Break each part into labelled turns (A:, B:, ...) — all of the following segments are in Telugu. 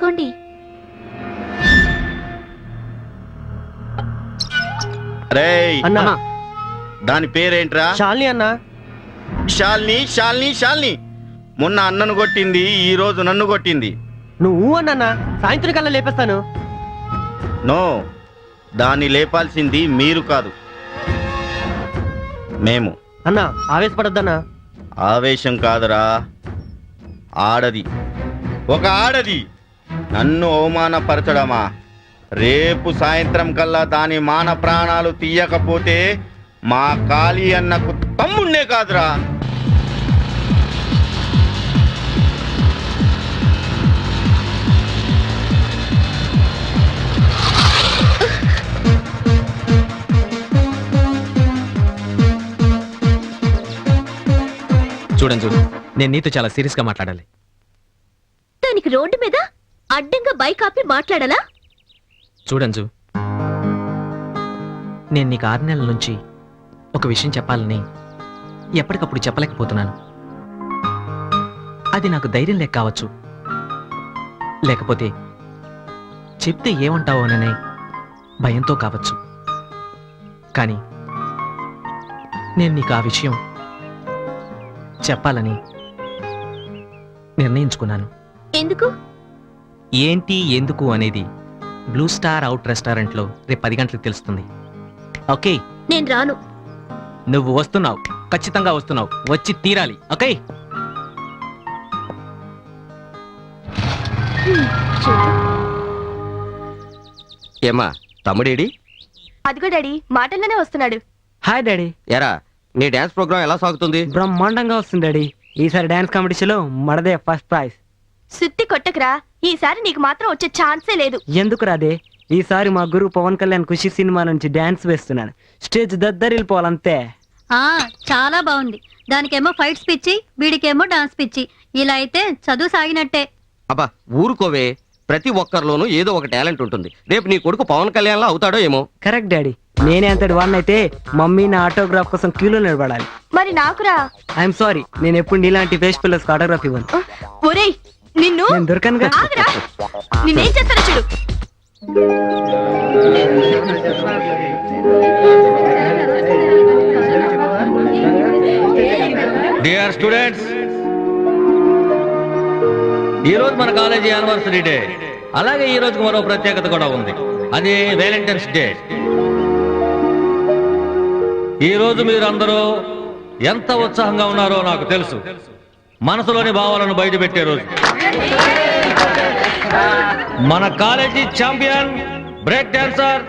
A: తీసుకోండి.
B: అన్నా
C: దాని పేరేంట్రా?
B: శాలిని అన్నా.
C: శాలిని శాలిని శాలిని మొన్న అన్నను కొట్టింది, ఈ రోజు నన్ను కొట్టింది.
B: నువ్వు అన్నా సాయంత్రం కల్లా లేపేస్తాను.
C: నో, దాన్ని లేపాల్సింది మీరు కాదు, మేము.
B: అన్నా ఆవేశపడద్దన్నా.
C: ఆవేశం కాదురా, ఆడది, ఒక ఆడది నన్ను అవమానపరచడమా? రేపు సాయంత్రం కల్లా దాని మాన ప్రాణాలు తీయకపోతే మా కాళీ అన్నకు తమ్ముణ్ణే కాదురా.
D: చూడండి, నేను నీతో చాలా సీరియస్ గా మాట్లాడాలి.
A: దానికి రోడ్డు మీద అడ్డంగా బైక్ ఆపి మాట్లాడాలా?
D: చూడంజు, నేను నీకు 6 నెలల నుంచి ఒక విషయం చెప్పాలని ఎప్పటికప్పుడు చెప్పలేకపోతున్నాను. అది నాకు ధైర్యం లేక కావచ్చు, లేకపోతే చెప్తే ఏమంటావోననే భయంతో కావచ్చు. కానీ నేను నీకు ఆ విషయం చెప్పాలని నిర్ణయించుకున్నాను.
A: ఎందుకు?
D: ఏంటి ఎందుకు అనేది బ్లూ స్టార్ అవుట్ రెస్టారెంట్లో రేపు 10 గంటలకు తెలుస్తుంది. ఓకే?
A: నేను రాను.
D: నువ్వు వస్తున్నావు, ఖచ్చితంగా వస్తున్నావు, వచ్చి తీరాలి. ఓకే?
E: ఏమా తమ్ముడేడి?
A: అదిగో డాడీ, మాటల్లోనే వస్తున్నాడు.
B: Hi daddy.
E: ఎరా నీ డాన్స్ ప్రోగ్రామ్ ఎలా సాగుతుంది?
B: బ్రహ్మాండంగా వస్తుంది డాడీ. ఈసారి డాన్స్ కాంపిటీషన్ లో మనదే ఫస్ట్ ప్రైజ్.
A: సుత్తి కొట్టకురా, ఈసారి నీకు మాత్రం వచ్చే ఛాన్సే లేదు.
B: ఎందుకు రాదే? ఈసారి మా గురువు పవన్ కళ్యాణ్ ఖుషి సినిమా నుంచి డాన్స్ వేస్తున్నాను. స్టేజ్ దద్దరిల్లిపోవాలంతే.
F: చాలా బాగుంది. దానికేమో ఫైట్స్ పిచ్చి, వీడికేమో డాన్స్ పిచ్చి. ఇలా అయితే చదువు సాగినట్టే.
E: అబ్బా ఊరుకోవే, ప్రతి ఒక్కరిలోనూ ఏదో ఒక టాలెంట్ ఉంటుంది. రేపు నీ కొడుకు పవన్ కళ్యాణ్ లా అవుతాడో ఏమో.
B: Correct daddy. నేనే అంతటి వాడినైతే మమ్మీ నా ఆటోగ్రాఫ్ కోసం క్యూలో నిలబడాలి.
A: మరి నాకురా.
B: ఐఎమ్ సారీ, నేను ఎప్పుడు నీలాంటి ఫేస్ పిల్లర్స్ ఆటోగ్రాఫ్ ఇవ్వను.
A: ఒరేయ్ నిన్ను
B: నేను దొరకనుగా.
A: ఆగురా, నిన్నేం చేస్తానో చూడు.
G: డియర్ స్టూడెంట్స్, ఈ రోజు మన కాలేజీ యానివర్సరీ డే. అలాగే ఈ రోజుకు మరో ప్రత్యేకత కూడా ఉంది, అది వ్యాలంటైన్స్ డే. ఈ రోజు మీరందరూ ఎంత ఉత్సాహంగా ఉన్నారో నాకు తెలుసు. మనసులోని భావాలను బయటపెట్టే రోజు. మన కాలేజీ ఛాంపియన్ బ్రేక్ డాన్సర్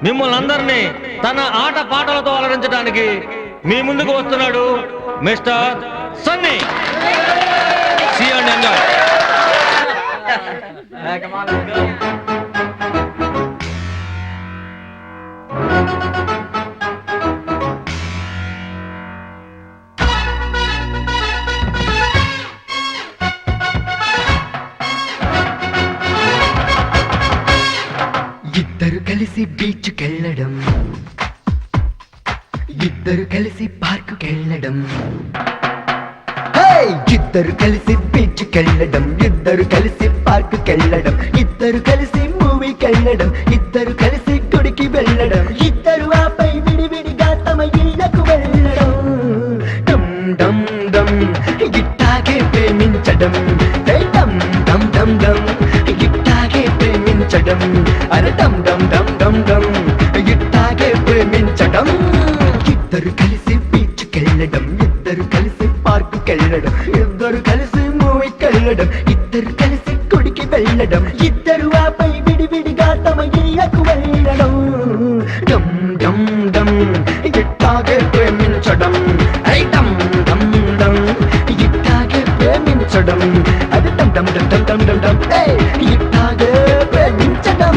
G: మిమ్మల్ని అందరినీ తన ఆట పాటలతో అలరించడానికి మీ ముందుకు వస్తున్నాడు mister Sunny. See and enjoy.
H: ఇద్దరు కలిసి బీచ్కెళ్ళడం, ఇద్దరు కలిసి పార్కుకెళ్ళడం, ఇద్దరు కలిసి బీచ్కెళ్ళడం, ఇద్దరు కలిసి పార్కుకెళ్ళడం, ఇద్దరు కలిసి మూవీకెళ్ళడం, ఇద్దరు కలిసి గుడికి వెళ్ళడం, ఇద్దరు ఆపై విడివిడిగా తమ ఇళ్లకు వెళ్ళడం. డమ్ డమ్ డమ్ ఇట్టాగే ప్రేమించడం, డమ్ డమ్ డమ్ డమ్ ఇట్టాగే ప్రేమించడం, అరే డమ్ డమ్ డమ్ డమ్ డమ్ ఇట్టాగే ప్రేమించడం. ఇద్దరు కలిసి బీచ్కెళ్ళడం, ఇద్దరు కలిసి పార్కుకెళ్ళడం, ఇద్దరు కలిసి మూవీకెళ్ళడం, ఇద్దరు కలిసి గుడికి వెళ్ళడం, ఇద్దరు ఆపై విడివిడిగా తమ ఇళ్లకు వెళ్ళడం. డమ్ డమ్ డమ్ ఇట్టాగే ప్రేమించడం, ఐ డమ్ డమ్ డమ్ ఇట్టాగే ప్రేమించడం, అది డమ్ డమ్ డమ్ డమ్ డమ్ డమ్ డమ్ ఇట్టాగే ప్రేమించడం.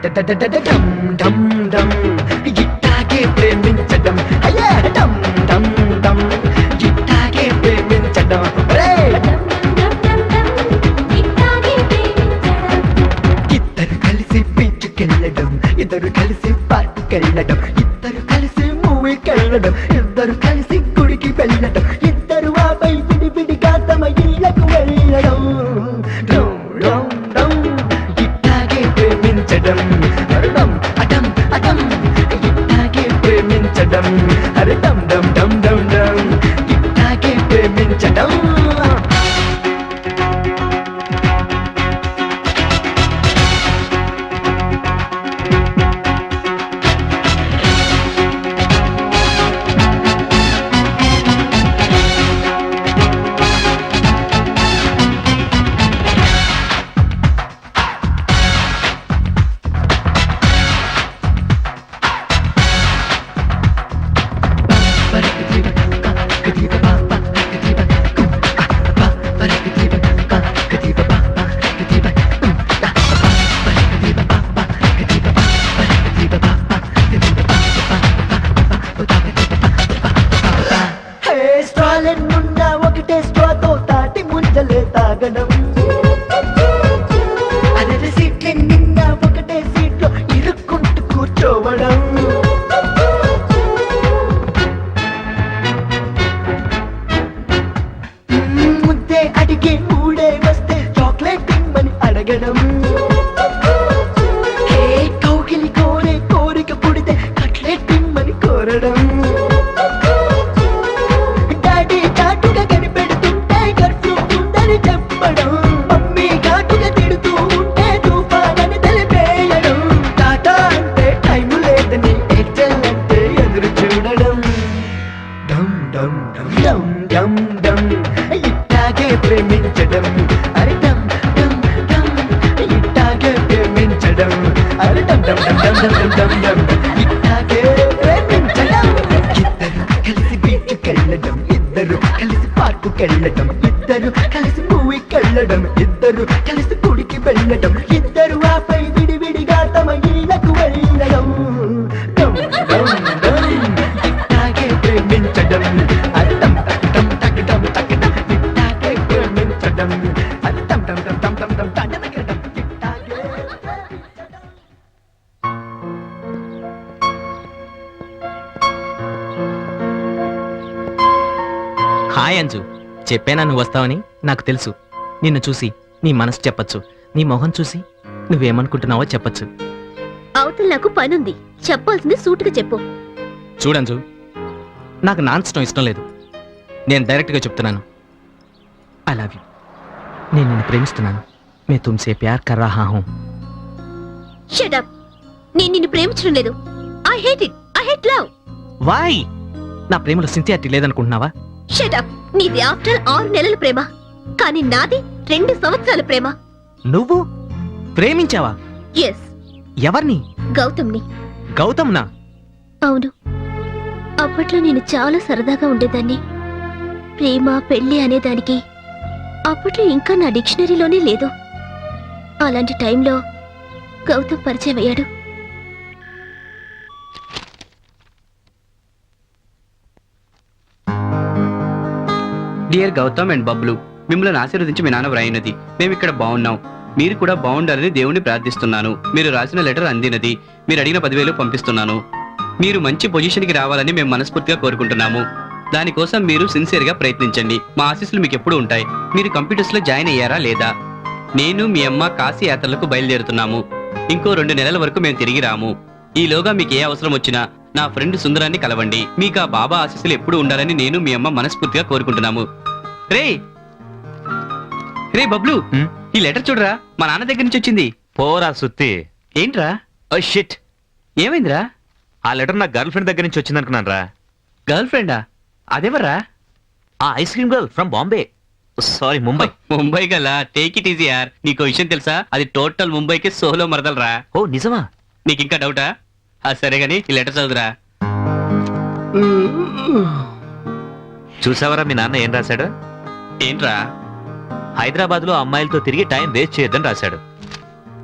H: డమ్ డమ్ డమ్ ఇట్టాగే ప్రేమించడం అయ్యా డమ్ డమ్ డమ్ ఇట్టాగే ప్రేమించడం ఇద్దరు కలిసి బీచ్కెళ్ళడం ఇద్దరు కలిసి పార్కుకెళ్ళడం ఇద్దరు కలిసి మూవీకెళ్ళడం ఇద్దరు కలిసి గుడికి వెళ్ళడం ఇద్దరు ఆపై విడివిడిగా తమ ఇళ్లకు వెళ్ళడం డమ్ డమ్ డమ్ ఇట్టాగే ప్రేమించడం అరడం అటం అటం ఇట్టాగే ప్రేమించడం అరే డమ్ డమ్ డమ్ డమ్ డమ్ ఇట్టాగే ప్రేమించడం స్ట్రాలెన్నున్నా ఒకటే స్ట్రాతో తాటి ముంజలే తాగడం అదే సీట్లే నిన్న ఒకటే సీట్లో ఇరుక్కుంటూ కూర్చోవడం ముద్దే అడిగి మూడే వస్తే చాక్లెట్ ఇమ్మని అడగడం కౌగిలి కోరే కోరిక పుడితే కట్లెట్ ఇమ్మని కోరడం డాడీ చాటుగా కనిపెడుతుంటే కర్ఫ్యూ ఉందని చెప్పడం మమ్మీ ఘాటుగా తిడుతూ ఉంటే తుఫానని తెలిపేయడం టాటా అంటే టైం లేదని ఎక్సెల్ అంటే ఎదురు చూడడం డమ్ డమ్ డమ్ డమ్ డమ్ డమ్ ఇట్టాగే ప్రేమించడం అరే డమ్ డమ్ డమ్ ఇట్టాగే ప్రేమించడం అరే డమ్ డమ్ డమ్ డమ్ డమ్ డమ్ డమ్ ఇట్టాగే ప్రేమించడం ఇద్దరు కలిసి బీచ్కెళ్ళడం ఇద్దరు కలిసి పార్కుకెళ్ళడం ఇద్దరు కలిసి మూవీకెళ్ళడం ఇద్దరు కలిసి గుడికి వెళ్ళడం ఇద్దరు ఆపై విడివిడిగా తమ ఇళ్లకు వెళ్ళడం డమ్ డమ్ డమ్ ఇట్టాగే ప్రేమించడం అరే డమ్ టక్ టక్ డమ్ టక్ డమ్ ఇట్టాగే ప్రేమించడం అరే డమ్ డమ్ డమ్ డమ్ డమ్ డమ్ డమ్ ఇట్టాగే
D: హాయ్ అంజు, చెప్పేనా నువ్వు వస్తావని? నాకు తెలుసు. నిన్ను చూసి నీ మనసు చెప్పచ్చు, నీ మొహం చూసి నువ్వేమనుకుంటున్నావో చెప్పచ్చు.
A: అవతల నాకు పనుంది, చెప్పాల్సింది సూటుగా చెప్పు.
D: చూడంజు, నాకు నాన్సటం ఇష్టం లేదు. నేను డైరెక్ట్గా చెప్తున్నాను, ఐ లవ్ యూ. నేను నిన్ను ప్రేమిస్తున్నాను. మే తుమ్సే ప్యార్ కర్ రహా హూం.
A: Shut up. నేను నిన్ను ప్రేమించడం లేదు. I hate it. I hate love.
D: Why? నా ప్రేమలో సిన్సియారిటీ లేదనుకుంటున్నావా?
A: Shut up. నీది ఆఫ్టర్ 6 నెలల ప్రేమ, కానీ నాది 2 సంవత్సరాల ప్రేమ.
D: నువ్వు ప్రేమించావా?
A: ఎస్.
D: ఎవరిని?
A: గౌతమ్ని.
D: గౌతమ్నా?
A: అవును. అప్పట్లో నేను చాలా సరదాగా ఉండేదాన్ని. ప్రేమ పెళ్లి అనేదానికి అప్పట్లో ఇంకా నా డిక్షనరీలోనే లేదు. అలాంటి టైంలో గౌతమ్ పరిచయం అయ్యాడు.
I: డియర్ గౌతమ్ అండ్ బబ్లు, మిమ్మల్ని ఆశీర్వదించి మీ నాన్న వ్రాయినది. మేము ఇక్కడ బాగున్నాం, మీరు కూడా బాగుండాలని దేవుణ్ణి ప్రార్థిస్తున్నాను. మీరు రాసిన లెటర్ అందినది. మీరు అడిగిన 10,000 పంపిస్తున్నాను. మీరు మంచి పొజిషన్కి రావాలని మేము మనస్ఫూర్తిగా కోరుకుంటున్నాము. దానికోసం మీరు సిన్సియర్గా ప్రయత్నించండి. మా ఆశీస్సులు మీకు ఎప్పుడు ఉంటాయి. మీరు కంప్యూటర్స్లో జాయిన్ అయ్యారా లేదా? నేను మీ అమ్మ కాశీ యాత్రలకు బయలుదేరుతున్నాము. ఇంకో 2 నెలల వరకు మేము తిరిగి రాము. ఈలోగా మీకు ఏ అవసరం వచ్చినా నా ఫ్రెండ్ సుందరాన్ని కలవండి. మీకు ఆ బాబా ఆశీస్సులు ఎప్పుడు ఉండాలని నేను మీ అమ్మ మనస్ఫూర్తిగా కోరుకుంటున్నాము. రే రే బబ్లు, ఈ లెటర్ చూడరా, మా నాన్న దగ్గర నుంచి వచ్చింది.
G: పోరా సుత్తి.
I: ఏంట్రా?
G: Oh shit.
I: ఏమైందిరా?
G: ఆ లెటర్ నా గర్ల్ ఫ్రెండ్ దగ్గర నుంచి వచ్చింది అనుకున్నాను రా.
I: గర్ల్ ఫ్రెండా? అదేవర్రా?
G: ఆ ice cream girl from Bombay, sorry Mumbai.
I: Mumbai గల టేక్ ఇట్ ఈజీ యార్. నీకు విషయం తెలుసా? అది టోటల్ ముంబైకి సోలో మరదలరా.
G: ఓ నిజమా?
I: నీకు ఇంకా డౌటా? సరే గానీ ఈ లెటర్ చదువురా.
G: చూసావరా మీ నాన్న ఏం రాశాడు?
I: ఏంట్రా?
G: హైదరాబాద్ లో అమ్మాయిలతో తిరిగి టైం వేస్ట్ చేయొద్దని రాశాడు.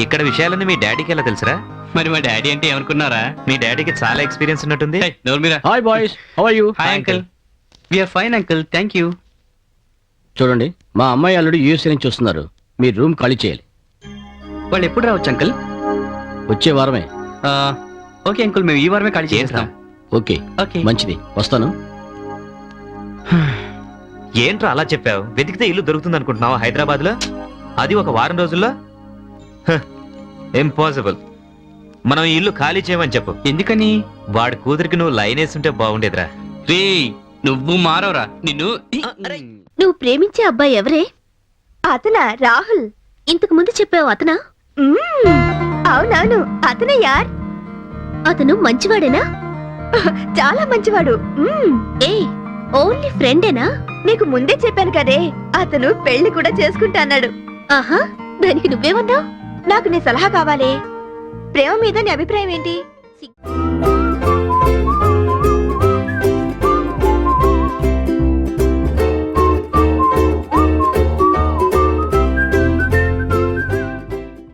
G: ఇక్కడ విషయాలన్నీ మీ డాడీకి ఎలా తెలుసురా?
I: మరి మా డాడీ అంటే ఏమనుకున్నారా?
D: మీ డాడీకి చాలా ఎక్స్పీరియన్స్ ఉన్నట్టుంది.
I: నోరు మీరా.
E: Hi boys, how are you?
I: Hi uncle. We are fine uncle, thank you.
E: చూడండి, మా అమ్మాయి అల్లుడు యూఎస్ఏ నుంచి వస్తున్నారు. మీరు రూమ్ ఖాళీ చేయాలి.
I: వాళ్ళు ఎప్పుడు రావచ్చు అంకుల్?
E: వచ్చే వారమే.
I: ఓకే అంకుల్, మేము ఈ వారమే ఖాళీ చేస్తాం.
E: Okay,
I: okay.
E: మంచిది, వస్తాను.
D: ఏంట్రా అలా చెప్పావు? వెతికితే ఇల్లు దొరుకుతుంది అనుకుంటున్నావా హైదరాబాద్ లో? అది ఒక వారం రోజుల్లో? ఇంపాసిబుల్. మనం ఈ ఇల్లు ఖాళీ చేయమని చెప్పు.
I: ఎందుకని?
D: వాడి కూతురికి నువ్వు లైన్ వేస్తుంటే బాగుండేదిరా.
I: రే, నువ్వు మారవరా నిన్ను.
A: నువ్వు ప్రేమించే అబ్బాయి ఎవరే? అతనా? రాహుల్. ఇంతకు ముందు చెప్పావు అతనా? అవునవును, అతనే యార్. అతను మంచివాడేనా? చాలా మంచివాడు. ఏ ఓన్లీ ఫ్రెండేనా? నీకు ముందే చెప్పాను కదే, అతను పెళ్లి కూడా చేసుకుంటాన్నాడు. ఆహా, దానికి నువ్వేమన్నావు? నాకు నీ సలహా కావాలి. ప్రేమ మీద నీ అభిప్రాయం ఏంటి?